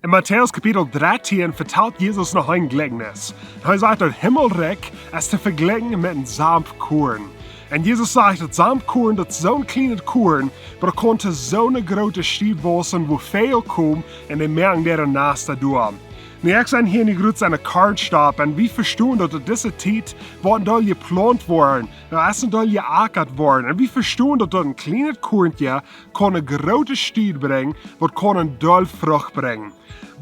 In Matthäus Kapitel 13 vertelt Jesus noch ein Gleichnis. Er sagt, das Himmelreich ist zu vergleichen mit einem Sampkuarn. Und Jesus sagt, das Sampkuarn, das ist so ein kleines Korn, aber er konnte so eine große Stieb wachsen, wo viel kommt, und die merken der nass dadurch. Nu, ik zijn hier nu goed aan de kaartstap en we verstaan dat in deze tijd worden daar geplant worden, es sind daar geackert worden. En we verstaan dat een kleines korntje kan een grote stier brengen, wat kan een doll Frucht brengen.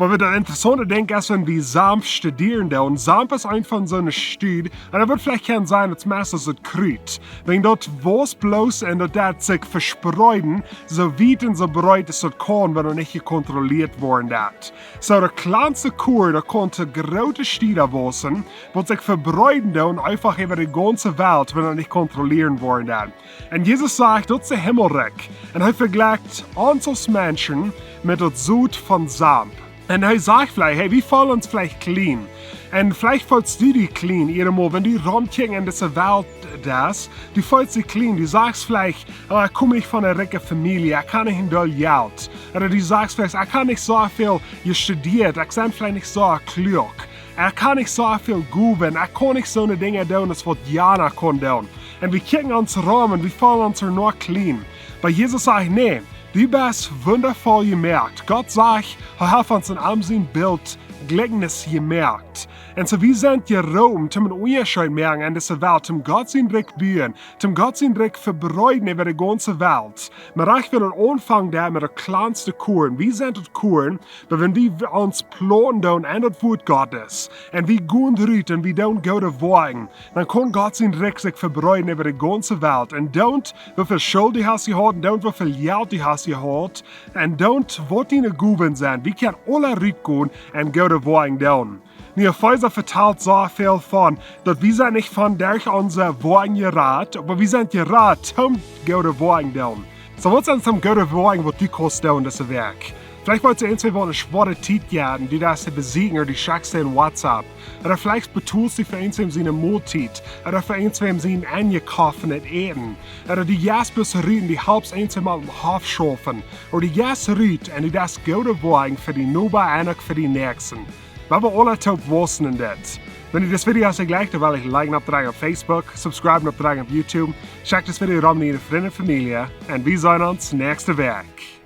Aber das interessante Ding ist, wenn wir Samen studieren, und Samen ist einfach so eine Studie, und da wird vielleicht kein sein, als meistens das Krüt. Wenn dort was bloß und das sich verspreiten, so weit und so breit ist das kann, wenn er nicht gekontrolliert worden ist. So der kleinste Korn, der konnte große Stiere wachsen, wird sich verbreiten und einfach über die ganze Welt, wenn er nicht kontrollieren worden ist. Und Jesus sagt, das ist der Himmelreich. Und er vergleicht uns als Menschen mit dem Sud von Samen. Und er sagt vielleicht, hey, wir fühlen uns vielleicht clean. Und vielleicht fühlst du dich clean, irgendwo, wenn du rumkickst in dieser Welt, du fühlst dich clean. Du sagst vielleicht, oh, ich komme nicht von einer reichen Familie, ich kann nicht in doll Geld. Oder du sagst vielleicht, ich kann nicht so viel studiert, ich bin vielleicht nicht so klug. Ich kann nicht so viel geben, ich kann nicht so eine Dinge tun, das was Jana kann tun. Und wir kicken uns rum und wir fühlen uns nur clean. Bei Jesus sagt, nee. Du bist wundervoll gemerkt. Gott sagt, er hat uns in allem sein Bild Gleichnis gemerkt. Und so wir sind geroben, zum Unterschied merken in dieser Welt, zum Gott sein Reich bühen, zum Gott sein Reich verbreiten über die ganze Welt. Aber ich will anfangen da mit der kleinsten Korn. Wir sind das Korn, aber wenn wir uns planen und an das Wort Gottes, und wir gehen rüt und wir don't go to Wagen, dann kann Gott sein Reich sich verbreiten über die ganze Welt. Und don't, wie viel Schuld du hast gehabt, don't, wie viel Geld du hast gehabt, und don't, was deine Guben sind. Wir können alle rütgehen und go to Wagen down. Nu, Pfizer vertelt so viel von, dass wir sind nicht von durch unser Wagen gerat, aber wir sind gerat, um go to Wagen down. So, was ist zum go to Wagen, was du kannst down, das Werk? Vielleicht wollt ihr ein, zwei Wochen eine schwere Zeit geben, die das zu besiegen, oder die schackst in WhatsApp. Oder vielleicht betulst du für ein, zwei seine Multit. Oder für ein, zwei seine angekaufene Eden. Oder die Jaspers rüten, die halbs ein, zwei Mal im Hof schaffen. Oder die Jas rüt, und die das gute Wagen für die Nuba und für die Nächsten. Wir haben alle top wissen in das. Wenn ihr das Video hast geliked, dann will ich liken abtragen auf Facebook, subscriben abtragen auf YouTube. Checkt das Video rum mit Ihren Freunden und Familie. Und wir sehen uns nächste Woche.